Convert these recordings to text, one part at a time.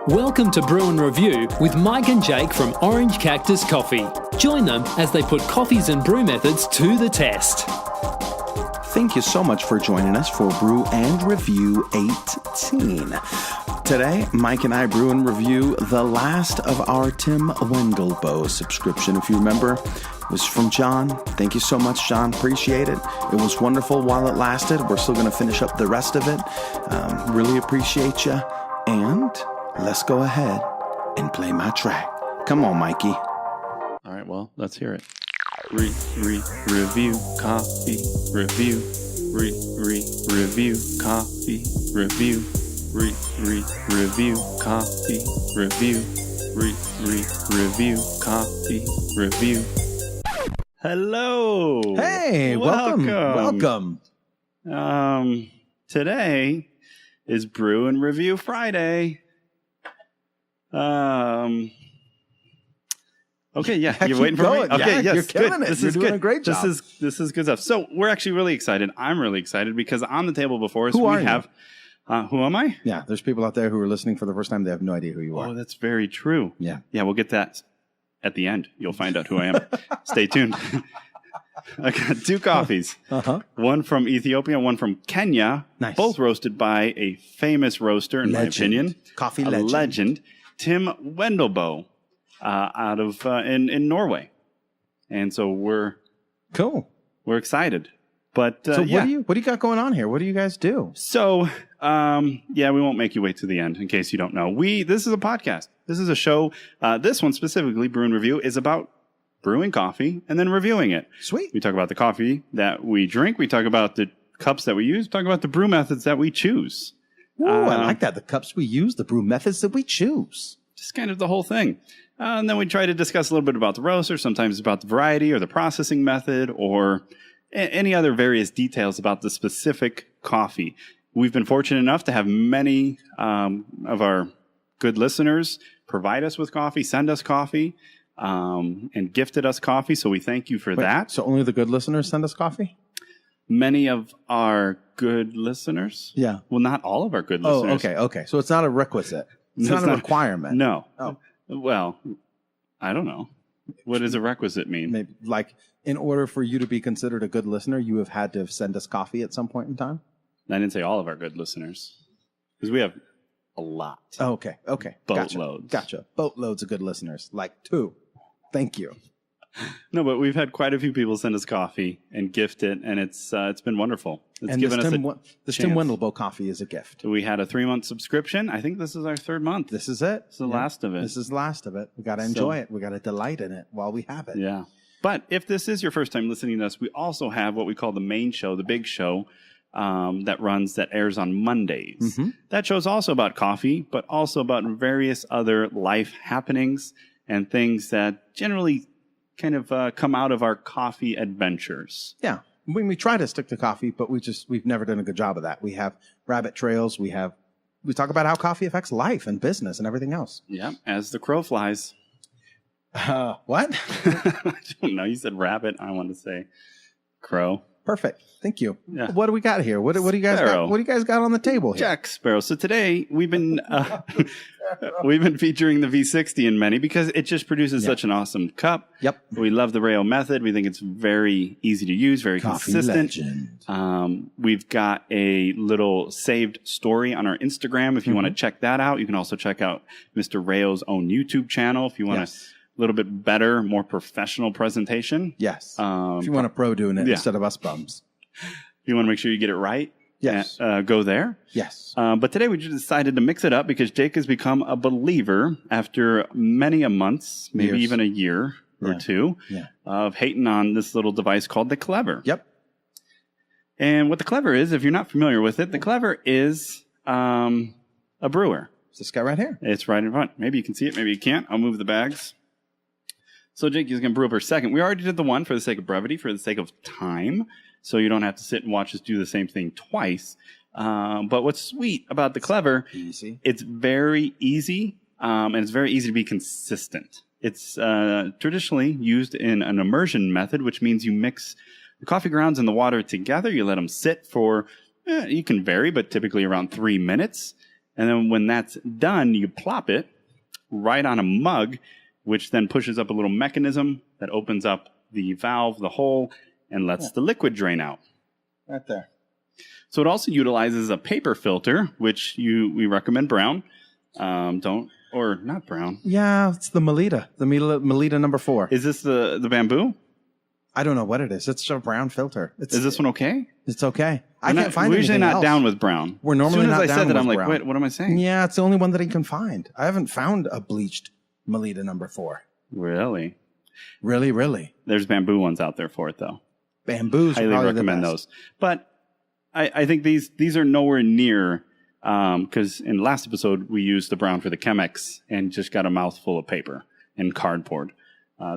Welcome to Brew and Review with Mike and Jake from Orange Cactus Coffee. Join them as they put coffees and brew methods to the test. Thank you so much for joining us for Brew and Review 18. Today, Mike and I brew and review the last of our Tim Wendelboe subscription. If you remember, it was from John. Thank you so much, John. Appreciate it. It was wonderful while it lasted. We're still going to finish up the rest of it. Really appreciate you. And let's go ahead and play my track. Come on, Mikey. All right, well, let's hear it. Review coffee, review, review coffee, review, review coffee, review, review coffee, review. Hello. Hey, welcome. Today is Brew and Review Friday. Okay, yeah, you're waiting for me. Okay, yeah, yes, you're killing it. This You're is doing good. a great job. This is good stuff. So we're actually really excited. I'm really excited because on the table before us Who we have. Who am I? Yeah, there's people out there who are listening for the first time. They have no idea who you are. Oh, that's very true. Yeah, we'll get that at the end. You'll find out who I am. Stay tuned. I got two coffees. One from Ethiopia, one from Kenya. Nice. Both roasted by a famous roaster, in my opinion. Coffee a legend. Tim Wendelboe, out of in Norway. And so we're excited. But so what do you got going on here? What do you guys do? So we won't make you wait to the end in case you don't know. This is a podcast. This is a show. This one specifically, Brew and Review, is about brewing coffee and then reviewing it. Sweet. We talk about the coffee that we drink. We talk about the cups that we use. We talk about the brew methods that we choose. Ooh, I like that. The cups we use, the brew methods that we choose. Just kind of the whole thing. And then we try to discuss a little bit about the roaster, sometimes about the variety or the processing method or any other various details about the specific coffee. We've been fortunate enough to have many of our good listeners provide us with coffee, send us coffee, and gifted us coffee. So we thank you for that. So only the good listeners send us coffee? Many of our good listeners. Yeah. Well, not all of our good listeners. Oh, okay. So it's not a requisite. It's not a requirement. No. Oh. Well, I don't know. What does a requisite mean? Maybe, like, in order for you to be considered a good listener, you have had to send us coffee at some point in time? I didn't say all of our good listeners. Because we have a lot. Oh, okay. Boatloads. Gotcha. Boatloads of good listeners. Like 2. Thank you. No, but we've had quite a few people send us coffee and gift it, and it's been wonderful. It's and given us this Tim Wendelboe coffee is a gift. We had a 3-month subscription. I think this is our 3rd month. This is it. This is the last of it. This is the last of it. We got to enjoy it. We got to delight in it while we have it. Yeah. But if this is your first time listening to us, we also have what we call the main show, the big show, that airs on Mondays. Mm-hmm. That show's also about coffee, but also about various other life happenings and things that generally kind of come out of our coffee adventures. Yeah. We try to stick to coffee, but we've never done a good job of that. We have rabbit trails. We talk about how coffee affects life and business and everything else. Yeah, as the crow flies. What? I don't know. You said rabbit. I want to say crow. Perfect. Thank you. Yeah. What do we got here? What do you guys got? What do you guys got on the table here? Jack Sparrow. So today we've been featuring the V60 in many because it just produces such an awesome cup. Yep. We love the Rayo method. We think it's very easy to use, very Coffee consistent. legend. We've got a little saved story on our Instagram. If you want to check that out, you can also check out Mr. Rayo's own YouTube channel if you want a little bit better, more professional presentation. Yes. If you want a pro doing it instead of us bums. If you want to make sure you get it right, yes, go there. Yes. But today we just decided to mix it up because Jake has become a believer after many a months, maybe even a year or two, of hating on this little device called the Clever. Yep. And what the Clever is, if you're not familiar with it, the Clever is a brewer. It's this guy right here. It's right in front. Maybe you can see it. Maybe you can't. I'll move the bags. So Jake is going to brew up our second. We already did the one for the sake of brevity, for the sake of time, so you don't have to sit and watch us do the same thing twice. But what's sweet about the clever, it's very easy, and it's very easy to be consistent. It's traditionally used in an immersion method, which means you mix the coffee grounds and the water together. You let them sit for, you can vary, but typically around 3 minutes. And then when that's done, you plop it right on a mug, which then pushes up a little mechanism that opens up the valve, the hole, and lets the liquid drain out. Right there. So it also utilizes a paper filter, which we recommend brown. Not brown. Yeah, it's the Melita. The Melita number 4. Is this the bamboo? I don't know what it is. It's a brown filter. Is this one okay? It's okay. I can't find We're usually anything not else. down with brown. We're normally not down with brown. As soon as I said that, I'm like, wait, what am I saying? Yeah, it's the only one that I can find. I haven't found a bleached Melita number 4. Really? Really, really. There's bamboo ones out there for it, though. Bamboos Highly are probably recommend the best. those. But I think these are nowhere near, because in the last episode, we used the brown for the Chemex and just got a mouthful of paper and cardboard.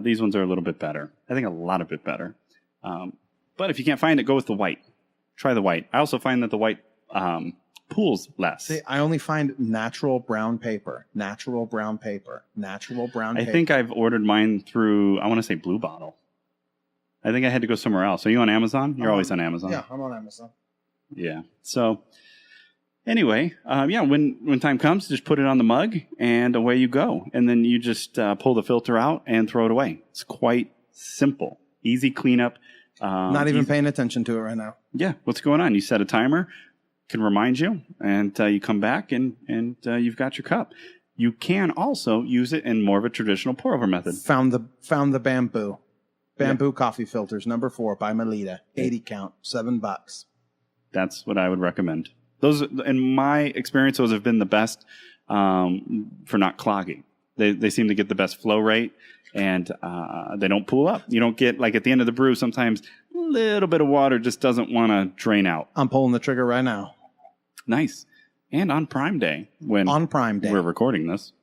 These ones are a little bit better. I think a lot of bit better. But if you can't find it, go with the white. Try the white. I also find that the white pools less. See, I only find natural brown paper. Natural brown paper. Natural brown paper. I think I've ordered mine through, I want to say Blue Bottle. I think I had to go somewhere else. Are you on Amazon? You're always on Amazon. Yeah, I'm on Amazon. Yeah. So anyway, when time comes, just put it on the mug and away you go. And then you just pull the filter out and throw it away. It's quite simple. Easy cleanup. Not even paying attention to it right now. Yeah. What's going on? You set a timer, can remind you, and you come back and you've got your cup. You can also use it in more of a traditional pour over method. Found the bamboo. Bamboo coffee filters, number 4 by Melita. 80 count, $7. That's what I would recommend. Those, in my experience, those have been the best for not clogging. They seem to get the best flow rate, and they don't pool up. You don't get, like at the end of the brew, sometimes a little bit of water just doesn't want to drain out. I'm pulling the trigger right now. Nice. And on Prime Day, when we're recording this.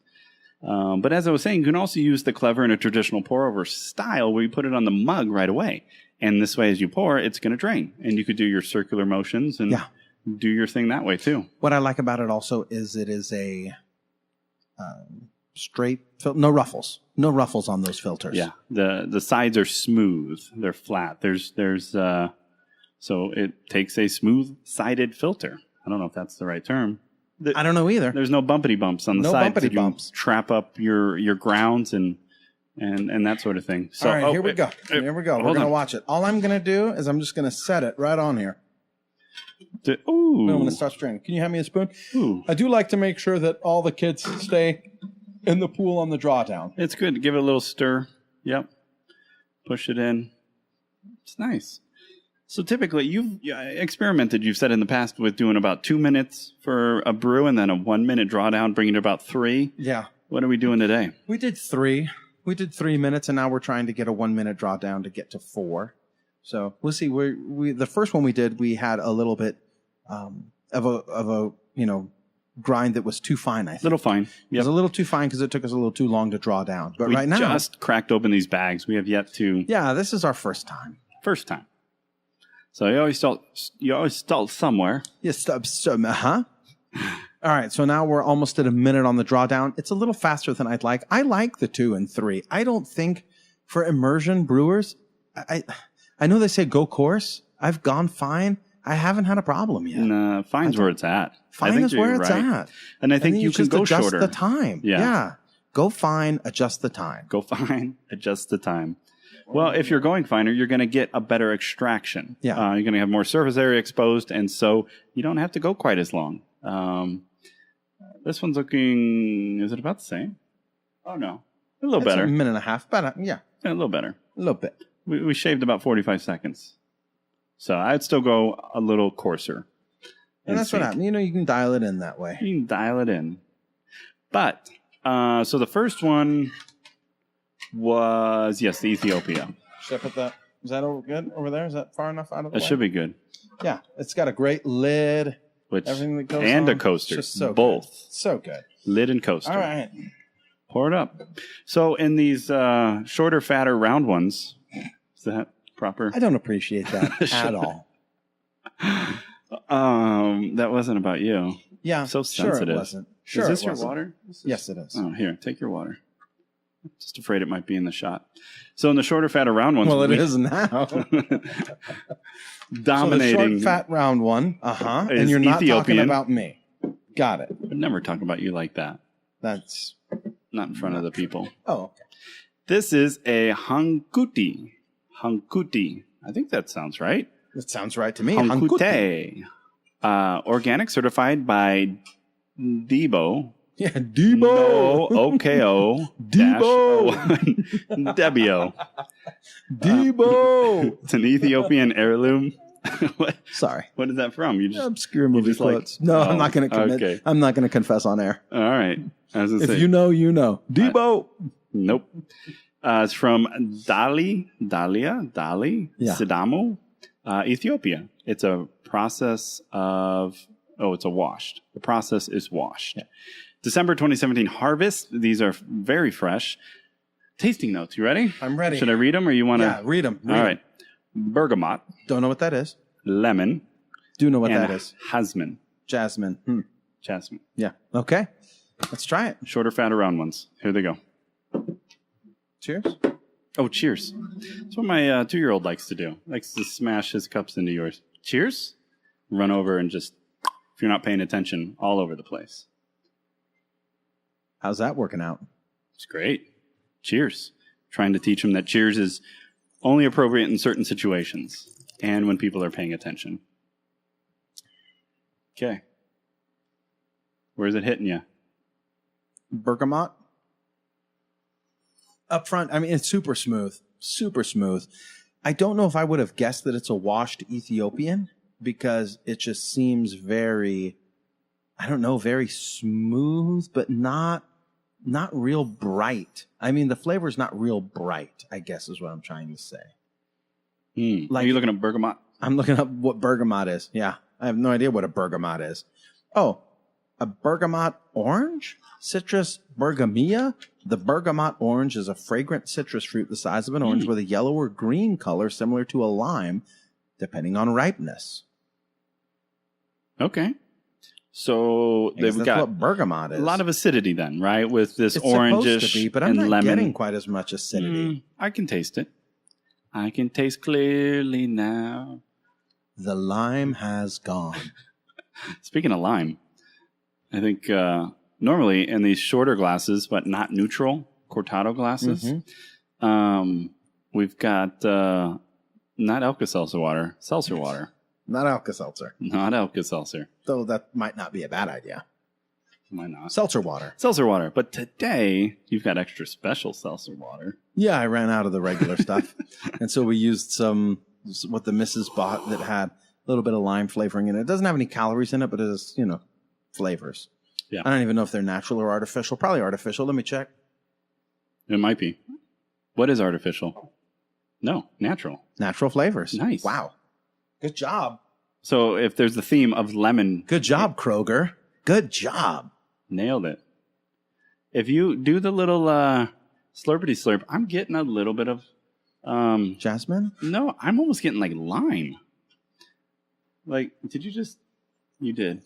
But as I was saying, you can also use the clever in a traditional pour-over style where you put it on the mug right away. And this way, as you pour, it's going to drain. And you could do your circular motions and do your thing that way, too. What I like about it also is it is a straight filter. No ruffles. No ruffles on those filters. Yeah. The sides are smooth. They're flat. So it takes a smooth-sided filter. I don't know if that's the right term. I don't know either. There's no bumpity bumps on the sides. No bumpity bumps. Trap up your grounds and that sort of thing. So, all right, here we go. Here we go. We're going to watch it. All I'm going to do is I'm just going to set it right on here. Ooh. I'm going to start straining. Can you hand me a spoon? Ooh. I do like to make sure that all the kids stay in the pool on the drawdown. It's good to give it a little stir. Yep. Push it in. It's nice. So typically, you've experimented, you've said in the past, with doing about 2 minutes for a brew and then a 1 minute drawdown, bringing it about 3. Yeah. What are we doing today? We did 3. We did 3 minutes, and now we're trying to get a 1 minute drawdown to get to 4. So we'll see. The first one we did, we had a little bit of a grind that was too fine. I think. Little fine. Yep. It was a little too fine because it took us a little too long to draw down. But right now, we just cracked open these bags. We have yet to. Yeah, this is our first time. First time. So you always start somewhere. Yes, All right, so now we're almost at a minute on the drawdown. It's a little faster than I'd like. I like the 2 and 3. I don't think for immersion brewers, I know they say go coarse. I've gone fine. I haven't had a problem yet. Nah, fine's where it's at. Fine is where it's at. And I think you can go shorter. Adjust the time. Yeah. Go fine, adjust the time. Go fine, adjust the time. Well, if you're going finer, you're going to get a better extraction. Yeah. You're going to have more surface area exposed, and so you don't have to go quite as long. This one's looking, is it about the same? Oh, no. A little better. A minute and a half. Better, yeah. A little better. A little bit. We shaved about 45 seconds. So I'd still go a little coarser. And that's what happened. You can dial it in that way. You can dial it in. But, so the first one was, yes, the Ethiopia. Should I put that? Is that good over there? Is that far enough out of the way? It should be good. Yeah. It's got a great lid. Everything that goes and on. a coaster. It's just so both. Good. So good. Lid and coaster. All right. Pour it up. So in these shorter, fatter, round ones, is that proper? I don't appreciate that at all. That wasn't about you. Yeah, So sure sensitive. it wasn't. Sure is this it your wasn't. water? Yes, it is. Oh, here, take your water. Just afraid it might be in the shot. So in the shorter, fatter, round ones, Well, it is now. dominating. So the short, fat, round one. Uh-huh. Is And you're not Ethiopian. talking about me. Got it. I'd never talk about you like that. That's... Not in front of the people. Oh, okay. This is a Hunkute. Hunkute. I think that sounds right. That sounds right to me. Hunkute. Organic certified by Debo. Yeah, Debo. No, OKO. Debo. Debio. Debo. It's an Ethiopian heirloom. Sorry. What is that from? You just Obscure movie just like- quotes. No, I'm not going to commit. okay. I'm not going to confess on air. all right. I was gonna If say, you know, you know. Debo. nope. It's from Dalle, Yeah. Sidamo, Ethiopia. It's a process of, it's a washed. The process is washed. Yeah. December 2017 harvest. These are very fresh. Tasting notes. You ready? I'm ready. Should I read them or you want to? Yeah, read them. All right. Bergamot, Don't know what that is. lemon, Do know what and that is. jasmine. Jasmine. Jasmine. Yeah. Okay. Let's try it. Shorter, fatter, round ones. Here they go. Cheers. Oh, cheers. That's what my 2-year-old likes to do. Likes to smash his cups into yours. Cheers. Run over and just, if you're not paying attention, all over the place. How's that working out? It's great. Cheers. Trying to teach him that cheers is only appropriate in certain situations and when people are paying attention. Okay. Where's it hitting you? Bergamot. Up front, I mean, it's super smooth. Super smooth. I don't know if I would have guessed that it's a washed Ethiopian because it just seems very, I don't know, very smooth, but not real bright. I mean, the flavor's not real bright, I guess is what I'm trying to say. Are you looking at bergamot? I'm looking up what bergamot is. Yeah, I have no idea what a bergamot is. Oh, a bergamot orange? Citrus bergamia? The bergamot orange is a fragrant citrus fruit the size of an orange with a yellow or green color similar to a lime, depending on ripeness. Okay. So I guess they've that's got what bergamot is. a lot of acidity then, right? With this it's orangish supposed to be, but I'm and not lemon. getting quite as much acidity. I can taste it. I can taste clearly now. The lime has gone. Speaking of lime, I think normally in these shorter glasses, but not neutral, cortado glasses, we've got not Alka-Seltzer water, seltzer water. Not Alka-Seltzer, Not Alka-Seltzer. though that might not be a bad idea. Why not? Seltzer water. Seltzer water. But today, you've got extra special seltzer water. Yeah, I ran out of the regular stuff. And so we used some, what the missus bought that had a little bit of lime flavoring in it. It doesn't have any calories in it, but it has, flavors. Yeah. I don't even know if they're natural or artificial. Probably artificial. Let me check. It might be. What is artificial? No, natural. Natural flavors. Nice. Wow. Good job. So if there's the theme of lemon, Good job, Kroger. Good job. nailed it. If you do the little slurpity slurp, I'm getting a little bit of Jasmine? no, I'm almost getting like lime. Like, you did.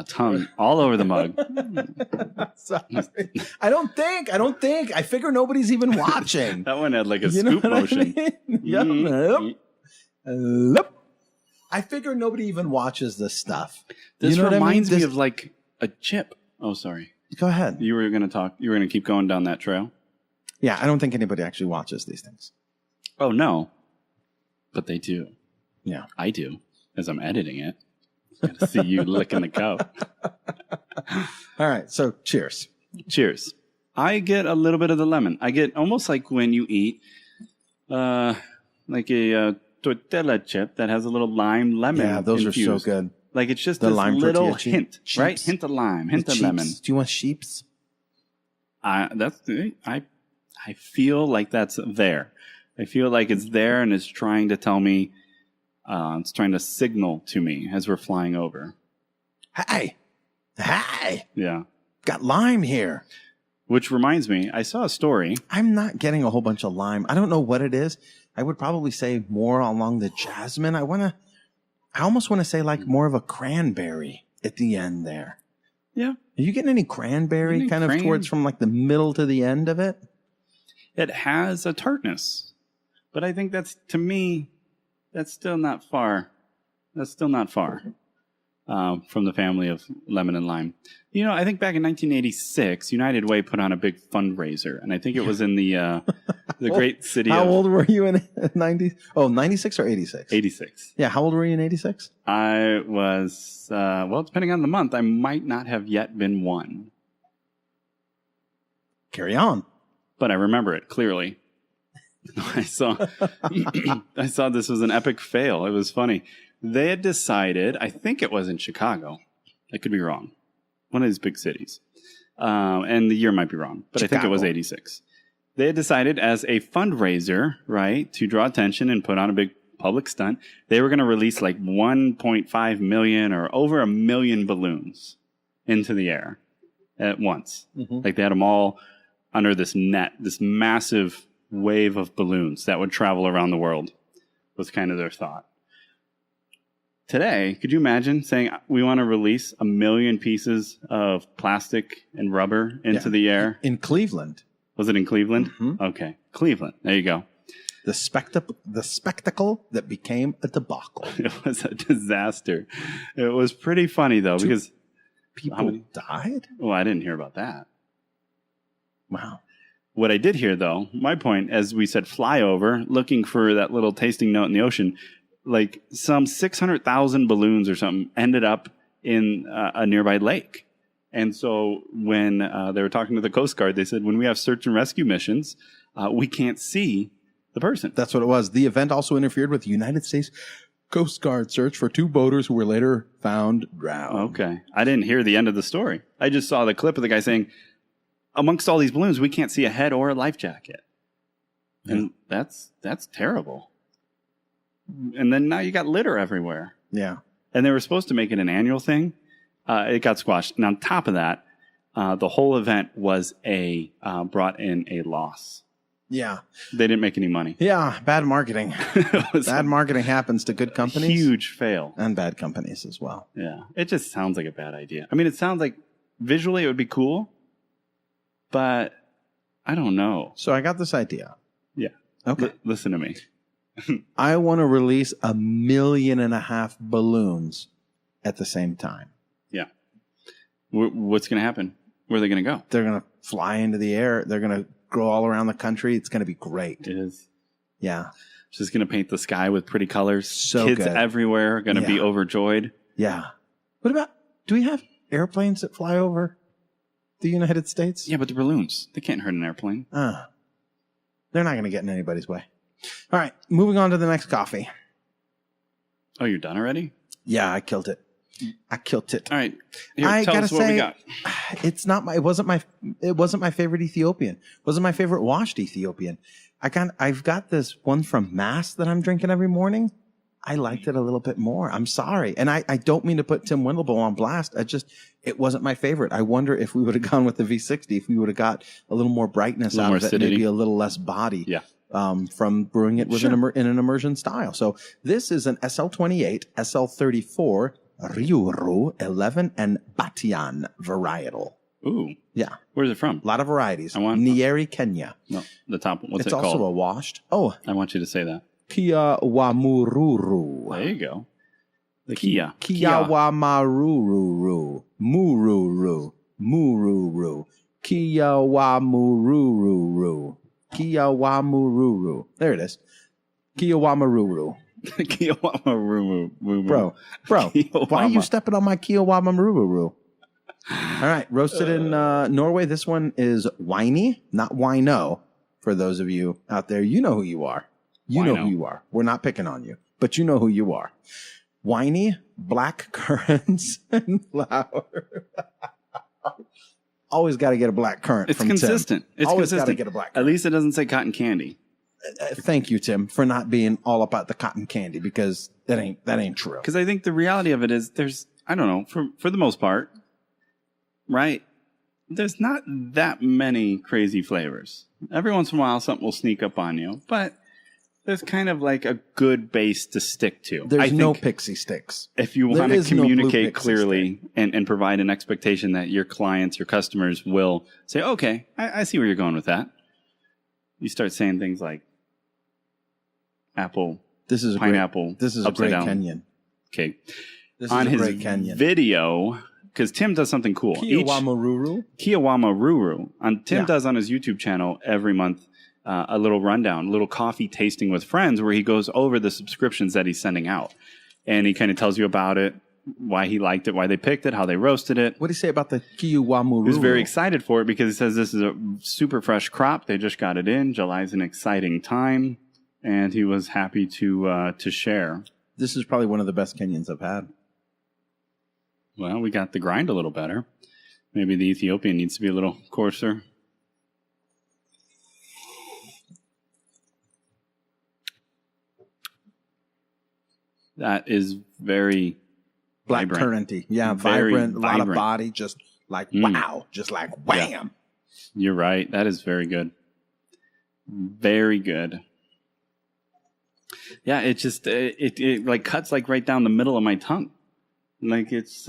Tongue all over the mug. Sorry. I don't think. I figure nobody's even watching. That one had like a You know scoop what I motion. mean? Yep. I figure nobody even watches this stuff. This You know what I mean? reminds me This- of like a chip. Oh, sorry. Go ahead. You were going to keep going down that trail? Yeah, I don't think anybody actually watches these things. Oh, no. But they do. Yeah. I do, as I'm editing it. Got to see you licking the cup. All right. So cheers. Cheers. I get a little bit of the lemon. I get almost like when you eat like a tortilla chip that has a little lime lemon. Yeah, those infused. are so good. Like it's just The this lime little tortilla chip. hint, right? Cheeps. Hint of lime, hint of Sheeps. lemon. Do you want sheeps? I feel like that's there. I feel like it's there and it's trying to tell me, it's trying to signal to me as we're flying over. Hey. Yeah. Got lime here. Which reminds me, I saw a story. I'm not getting a whole bunch of lime. I don't know what it is. I would probably say more along the jasmine. I almost want to say like more of a cranberry at the end there. Yeah. Are you getting any cranberry towards from like the middle to the end of it? It has a tartness, but I think to me, that's still not far. That's still not far from the family of lemon and lime. You know, I think back in 1986, United Way put on a big fundraiser, and I think it was in the great city How old were you in 90? Oh, 96 or 86? 86. Yeah, how old were you in 86? I was, depending on the month, I might not have yet been one. Carry on. But I remember it clearly. I saw this was an epic fail. It was funny. They had decided, I think it was in Chicago. I could be wrong. One of these big cities. And the year might be wrong, but Chicago. I think it was 86. They had decided as a fundraiser, right, to draw attention and put on a big public stunt, they were going to release like 1.5 million or over 1 million balloons into the air at once. Mm-hmm. Like they had them all under this net, this massive wave of balloons that would travel around the world was kind of their thought. Today, could you imagine saying we want to release 1 million pieces of plastic and rubber into the air? In Cleveland. Was it in Cleveland? Mm-hmm. Okay. Cleveland. There you go. The spectacle that became a debacle. It was a disaster. It was pretty funny, though, because people died? Well, I didn't hear about that. Wow. What I did hear, though, my point, as we said, flyover, looking for that little tasting note in the ocean, like some 600,000 balloons or something ended up in a nearby lake. And so when they were talking to the Coast Guard, they said, when we have search and rescue missions, we can't see the person. That's what it was. The event also interfered with the United States Coast Guard search for 2 boaters who were later found drowned. Okay. I didn't hear the end of the story. I just saw the clip of the guy saying, amongst all these balloons, we can't see a head or a life jacket. And that's terrible. And then now you got litter everywhere. Yeah. And they were supposed to make it an annual thing. It got squashed. And on top of that, the whole event was brought in a loss. Yeah. They didn't make any money. Yeah. Bad marketing. Bad marketing happens to good companies. Huge fail. And bad companies as well. Yeah. It just sounds like a bad idea. I mean, it sounds like visually it would be cool, but I don't know. So I got this idea. Yeah. Okay. Listen to me. I want to release 1.5 million balloons at the same time. Yeah. What's going to happen? Where are they going to go? They're going to fly into the air. They're going to grow all around the country. It's going to be great. It is. Yeah. Just going to paint the sky with pretty colors. So Kids good. everywhere are going to be overjoyed. Yeah. What about, do we have airplanes that fly over the United States? Yeah, but the balloons, they can't hurt an airplane. They're not going to get in anybody's way. All right, moving on to the next coffee. Oh, you're done already? Yeah, I killed it. All right. Here, I tell gotta us what we got. It's not my. It wasn't my favorite Ethiopian. It wasn't my favorite washed Ethiopian. I've got this one from Mass that I'm drinking every morning. I liked it a little bit more. I'm sorry, and I don't mean to put Tim Wendelboe on blast. It wasn't my favorite. I wonder if we would have gone with the V60, if we would have got a little more brightness out of it, maybe a little less body. Yeah. From brewing it with in an immersion style. So this is an SL28, SL34, Ruiru 11, and Batian varietal. Ooh. Yeah. Where's it from? A lot of varieties. I want Nyeri, Kenya. No, the top one. What's it's it called? It's also a washed. Oh. I want you to say that. Kiawamururu. There you go. The Kia. Kiawamururu. Mururu. Kiawamururu. Kiawamururu. There it is. Kiawamururu. Kiawamururu. Bro, why are you stepping on my Kiawamururu? All right, roasted in Norway. This one is Winey, not wino. For those of you out there, you know who you are. You know who you are. We're not picking on you, but you know who you are. Winey, black currants, and flour. Always got to get a black currant. It's from consistent. Tim. It's always consistent. Got to get a black currant. At least it doesn't say cotton candy. Thank you, Tim, for not being all about the cotton candy, because that ain't true. Because I think the reality of it is I don't know, for the most part, right? There's not that many crazy flavors. Every once in a while, something will sneak up on you, but there's kind of like a good base to stick to. There's I think no pixie sticks. if you want to is no blue communicate pixie clearly and provide an expectation that your clients, your customers will say, okay, I see where you're going with that. You start saying things like apple, This is pineapple. This is a upside great down. Kenyan. Okay. This On is a his great Kenyan. video, because Tim does something cool. Kiawamururu. Kiawamururu. Tim Yeah. does on his YouTube channel every month a little rundown, a little coffee tasting with friends where he goes over the subscriptions that he's sending out. And he kind of tells you about it, why he liked it, why they picked it, how they roasted it. What do you say about the Kiawamururu? He was very excited for it because he says this is a super fresh crop. They just got it in. July's an exciting time. And he was happy to share. This is probably one of the best Kenyans I've had. Well, we got the grind a little better. Maybe the Ethiopian needs to be a little coarser. That is very Black vibrant. curranty. Yeah, Very vibrant, a lot of vibrant. body, just like wow, just like wham. You're right. That is very good. Very good. Yeah, it just it like cuts like right down the middle of my tongue. Like it's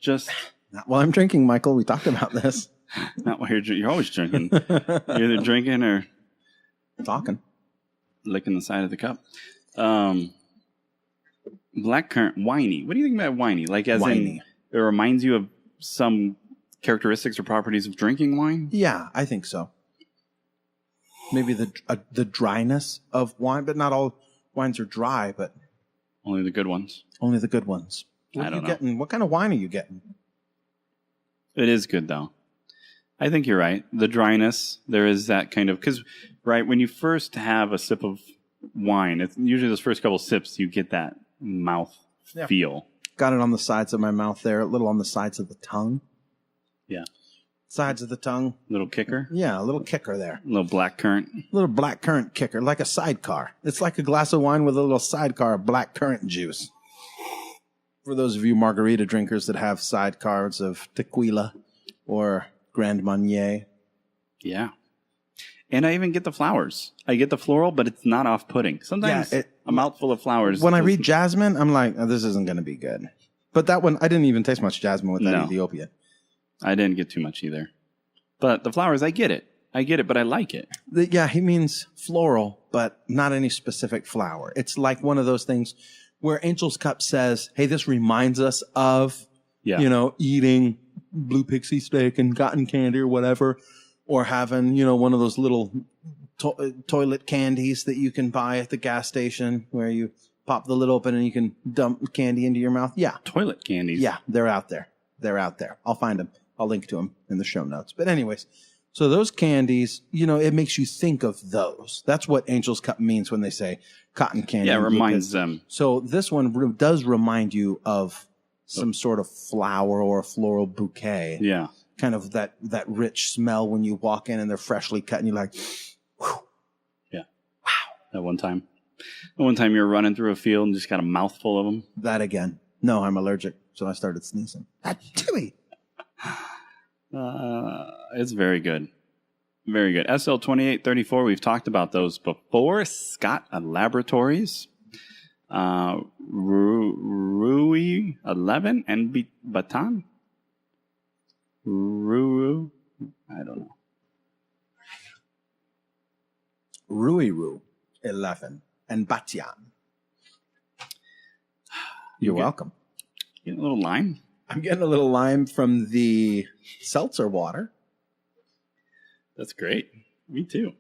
just Not while I'm drinking, Michael. We talked about this. not what you're always drinking. You're either drinking or Talking. licking the side of the cup. Black currant, Winey. What do you think about Winey? Like as Winey. in, it reminds you of some characteristics or properties of drinking wine? Yeah, I think so. Maybe the dryness of wine, but not all wines are dry, but Only the good ones. only the good ones. What I are don't you know. getting? What kind of wine are you getting? It is good though. I think you're right. The dryness, there is that kind of, because right when you first have a sip of wine, it's usually those first couple sips you get that mouth Yeah. feel. Got it on the sides of my mouth there, a little on the sides of the tongue. Yeah, Sides of the tongue. little kicker, Yeah, a little kicker there. little black currant. A little black currant kicker, like a sidecar. It's like a glass of wine with a little sidecar of black currant juice. For those of you margarita drinkers that have sidecars of tequila or Grand Marnier. Yeah, and I even get the flowers. I get the floral, but it's not off-putting. Sometimes Yeah, a mouthful of flowers. When I read jasmine, I'm like, oh, this isn't going to be good. But that one, I didn't even taste much jasmine with that No. Ethiopian. I didn't get too much either. But the flowers, I get it, but I like it. Yeah, he means floral, but not any specific flower. It's like one of those things where Angel's Cup says, hey, this reminds us of, Yeah, eating blue pixie steak and cotton candy or whatever, or having, one of those little toilet candies that you can buy at the gas station where you pop the lid open and you can dump candy into your mouth. Yeah. toilet candies. Yeah, they're out there. They're out there. I'll find them. I'll link to them in the show notes. But anyways, so those candies, it makes you think of those. That's what Angel's Cup means when they say cotton candy. Yeah, it and blue reminds pixie. them. So this one does remind you of some sort of flower or a floral bouquet. Yeah. Kind of that rich smell when you walk in and they're freshly cut and you're like, whew. Yeah. Wow. That one time you were running through a field and just got a mouthful of them. That again. No, I'm allergic. So I started sneezing. Achoo! It's very good. Very good. SL2834, we've talked about those before. Scott Laboratories. Rui 11 and Batian. Ruiru. I don't know. Ruiru 11 and Batian. You're welcome. Get a little lime. I'm getting a little lime from the seltzer water. That's great. Me too.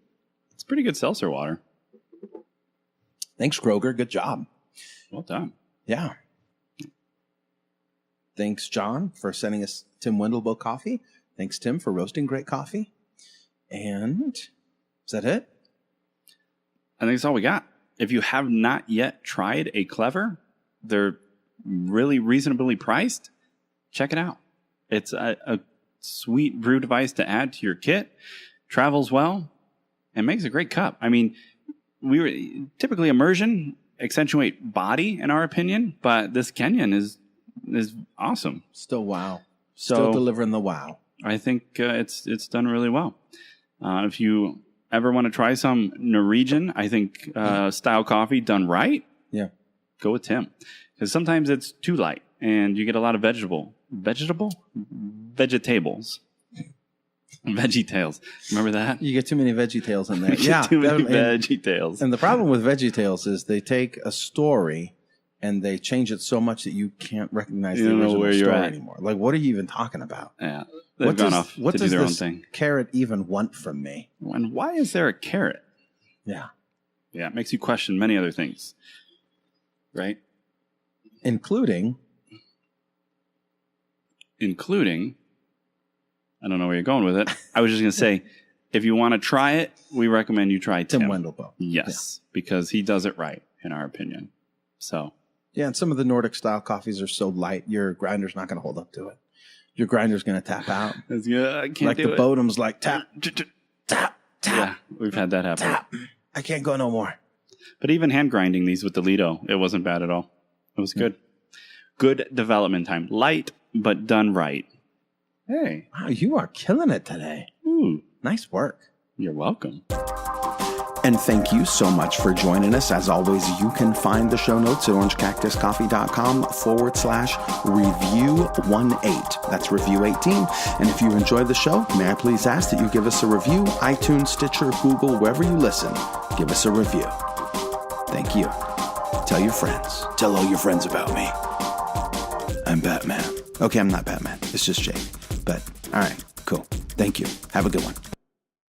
It's pretty good seltzer water. Thanks, Kroger. Good job. Well done. Yeah. Thanks, John, for sending us Tim Wendelboe coffee. Thanks, Tim, for roasting great coffee. And is that it? I think that's all we got. If you have not yet tried a Clever, they're really reasonably priced. Check it out. It's a sweet brew device to add to your kit. Travels well and makes a great cup. I mean, we were typically immersion accentuate body in our opinion, but this Kenyan is awesome. Still wow. So Still delivering the wow. I think it's done really well. If you ever want to try some Norwegian, I think, style coffee done right, Yeah. go with Tim. Because sometimes it's too light and you get a lot of vegetables. VeggieTales. Remember that? You get too many VeggieTales in there. You get too many VeggieTales. And the problem with VeggieTales is they take a story and they change it so much that you can't recognize the original story anymore. Like, what are you even talking about? Yeah. They've gone off to do their own thing. Carrot even want from me? And why is there a carrot? Yeah. Yeah, it makes you question many other things. Right? Including, I don't know where you're going with it. I was just going to say, if you want to try it, we recommend you try Tim Wendelboe. Yes, because he does it right, in our opinion. So. Yeah, and some of the Nordic style coffees are so light, your grinder's not going to hold up to it. Your grinder's going to tap out. I can't like do the it. Bodum's like tap. Yeah, we've had that happen. Tap. I can't go no more. But even hand grinding these with the Lido, it wasn't bad at all. It was good. Good development time. Light, but done right. Hey. Wow, you are killing it today. Ooh. Nice work. You're welcome. And thank you so much for joining us. As always, you can find the show notes at orangecactuscoffee.com/review18. That's review 18. And if you enjoy the show, may I please ask that you give us a review? iTunes, Stitcher, Google, wherever you listen, give us a review. Thank you. Tell your friends. Tell all your friends about me. I'm Batman. Okay, I'm not Batman. It's just Jake. But, all right, cool. Thank you. Have a good one.